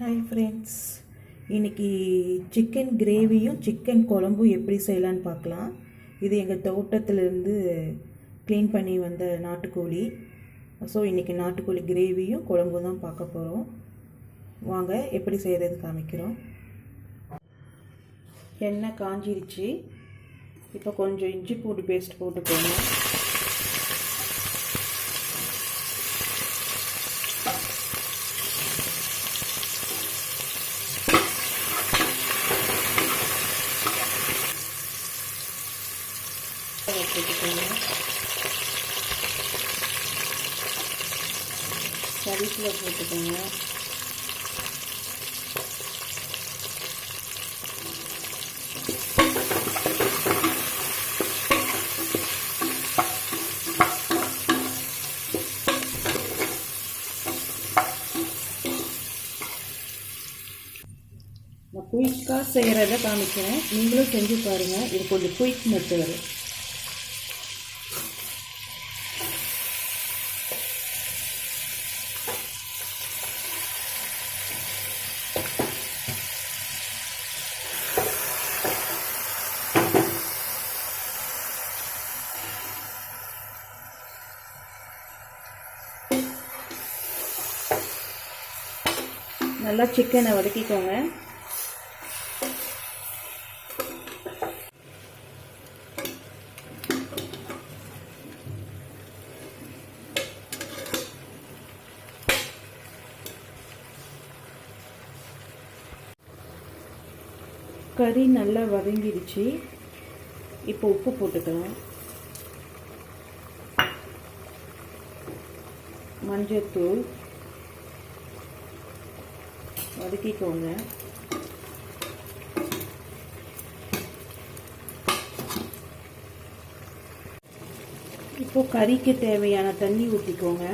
Hi friends, இன்றைக்கி chicken கிரேவியும் chicken குழம்பும் எப்படி செய்யலான்னு பார்க்கலாம். இது எங்கள் தோட்டத்திலேருந்து க்ளீன் பண்ணி வந்த நாட்டுக்கோழி. ஸோ இன்றைக்கி நாட்டுக்கோழி கிரேவியும் குழம்பும் தான் பார்க்க போகிறோம். வாங்க எப்படி செய்கிறது காமிக்கிறோம். எண்ணெய் காஞ்சிருச்சு. இப்போ கொஞ்சம் இஞ்சி பூண்டு பேஸ்ட் போட்டுக்கோங்க. போட்டுக்கோங்க. கறிவேப்பிலை போட்டுக்கோங்க. நான் குயிக்காக செய்கிறத காமிக்கிறேன், நீங்களும் செஞ்சு பாருங்கள். இது கொஞ்சம் குயிக் மெத்தடு. நல்லா சிக்கனை வதக்கிக்கோங்க. கறி நல்லா வதங்கிடுச்சு. இப்போ உப்பு போட்டுக்கலாம். மஞ்சள்தூள் வதக்கிக்கோங்க. இப்போ கறிக்கு தேவையான தண்ணி ஊற்றிக்கோங்க.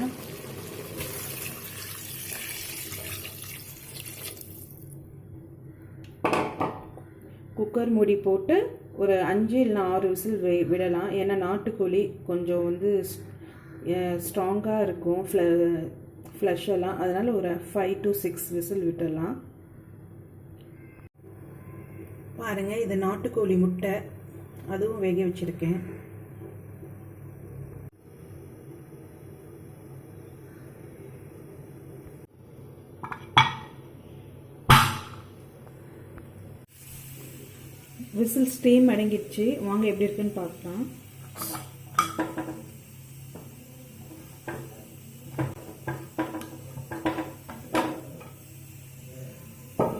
குக்கர் மூடி போட்டு ஒரு 5 இல்லைனா 6 விசில் விடலாம். ஏன்னா நாட்டுக்கோழி கொஞ்சம் ஸ்ட்ராங்காக இருக்கும் ஃப்ளஷ் எல்லாம். அதனால் ஒரு 5 to 6 விசில் விட்டுடலாம். பாருங்கள், இது நாட்டுக்கோழி முட்டை, அதுவும் வேக வச்சுருக்கேன். விசில் ஸ்டீம் அடங்கிடுச்சு. வாங்க எப்படி இருக்குன்னு பார்க்கலாம்.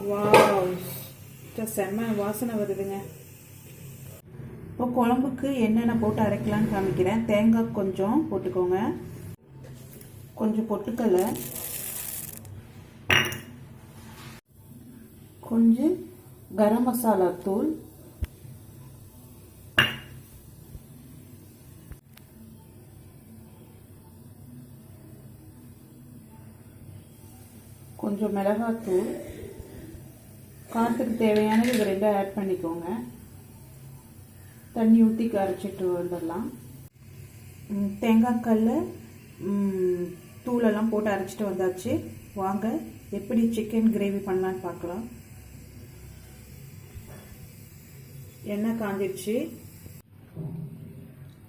வாவ், செம்ம வாசனை வருதுங்க. இப்போ குழம்புக்கு என்னென்ன போட்டு அரைக்கலான்னு காமிக்கிறேன். தேங்காய் கொஞ்சம் போட்டுக்கோங்க, கொஞ்சம் பொட்டுக்கடலை, கொஞ்சம் கரம் மசாலா தூள், கொஞ்சம் மிளகாத்தூள், காரத்துக்கு தேவையானது இது 2 ஆட் பண்ணிக்கோங்க. தண்ணி ஊற்றி கரைச்சிட்டு வந்துடலாம். தேங்காய் கல் தூளெல்லாம் போட்டு அரைச்சிட்டு வந்தாச்சு. வாங்க எப்படி சிக்கன் கிரேவி பண்ணலான்னு பார்க்கலாம். எண்ணெய் காஞ்சிடுச்சு.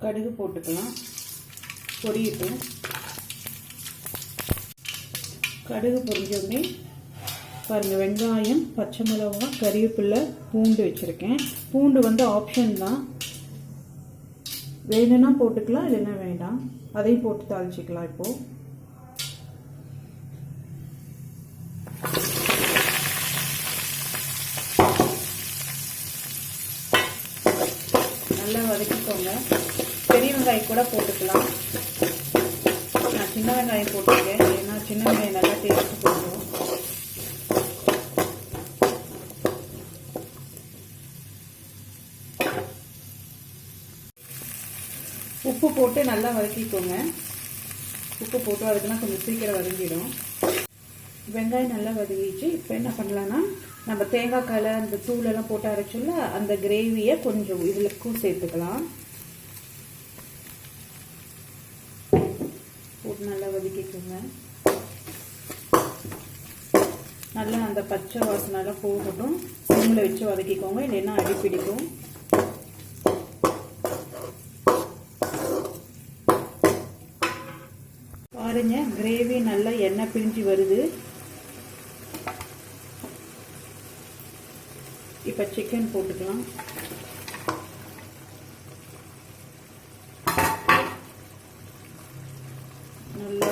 கடுகு போட்டுக்கலாம். பொரியட்டும். கடுகு பொரிஞ்சோடனே பாருங்கள், வெங்காயம், பச்சை மிளகாய், கறிவேப்பிலை, பூண்டு வச்சுருக்கேன். பூண்டு ஆப்ஷன் தான், வேணும்னா போட்டுக்கலாம், இல்லைன்னா வேண்டாம். அதையும் போட்டு தாளிச்சிக்கலாம். இப்போது நல்லா வதக்கிக்கோங்க. பெரிய வெங்காயம் கூட போட்டுக்கலாம். நான் சின்ன வெங்காயம் போட்டிருக்கேன், ஏன்னா சின்ன வெங்காயம் நல்லா டேஸ்ட் போடுவோம். உப்பு போட்டு நல்லா வதக்கிக்கோங்க. உப்பு போட்டு வதக்கினா கொஞ்சம் சீக்கிரம் வதங்கிடும். வெங்காயம் நல்லா வதங்கிச்சு. இப்போ என்ன பண்ணலான்னா, நம்ம தேங்காய் கலை அந்த தூளெல்லாம் போட்டு அரைச்சோம்ல, அந்த கிரேவியை கொஞ்சம் இதுலக்கும் சேர்த்துக்கலாம். போட்டு நல்லா வதக்கிக்கோங்க. நல்லா அந்த பச்சை வாசனைலாம் போகட்டும். சிம்மில் வச்சு வதக்கிக்கோங்க, இல்லைன்னா அடிப்பிடிக்கும். பாருங்க, கிரேவி நல்லா எண்ணெய் பிரிஞ்சு வருது. இப்போ சிக்கன் போட்டுக்கலாம். நல்லா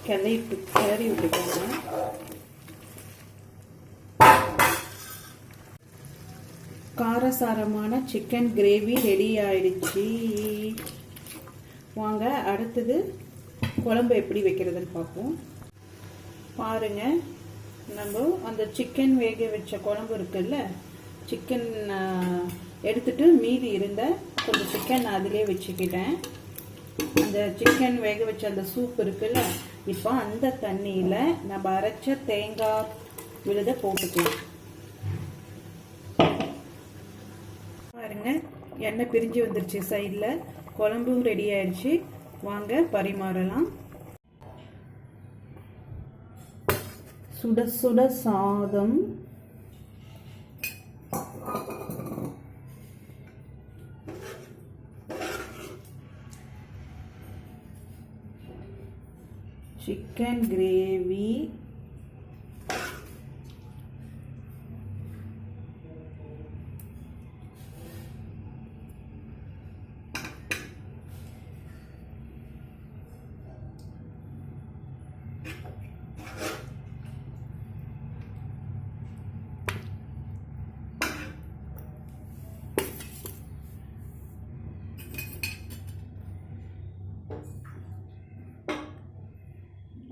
கிளறி விட்டுக்கோங்க. காரசாரமான சிக்கன் கிரேவி ரெடி ஆயிடுச்சு. வாங்க அடுத்தது குழம்பு எப்படி வைக்கிறதுன்னு பார்ப்போம். பாருங்க, நம்ம அந்த சிக்கன் வேக வச்ச குழம்பு இருக்குல்ல, சிக்கன் எடுத்துட்டு மீதி இருந்த கொஞ்சம் சிக்கன் அதிலே வச்சுக்கிட்டேன். அந்த சிக்கன் வேக வச்ச அந்த சூப் இருக்குல்ல, இப்போ அந்த தண்ணியில் நம்ம அரைச்ச தேங்காய் விழுத போட்டுக்கலாம். பாருங்க, எண்ணெய் பிரிஞ்சு வந்துருச்சு சைடில். குழம்பும் ரெடி ஆயிடுச்சு. வாங்க பரிமாறலாம். சுட சுட சாதம், சிக்கன் கிரேவி,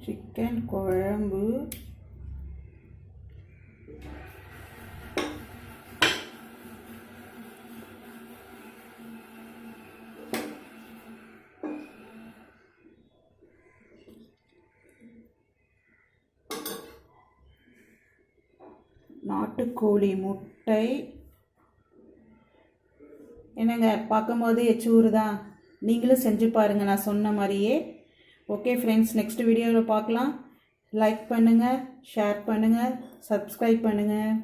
சிக்கன் குழம்பு, நாட்டுக்கோழி முட்டை. என்னங்க பார்க்கும்போது எச்சூறுதா? நீங்களும் செஞ்சு பாருங்கள் நான் சொன்ன மாதிரியே. ஓகே ஃப்ரெண்ட்ஸ், நெக்ஸ்ட் வீடியோவில் பார்க்கலாம். லைக் பண்ணுங்கள், ஷேர் பண்ணுங்கள், சப்ஸ்கிரைப் பண்ணுங்கள்.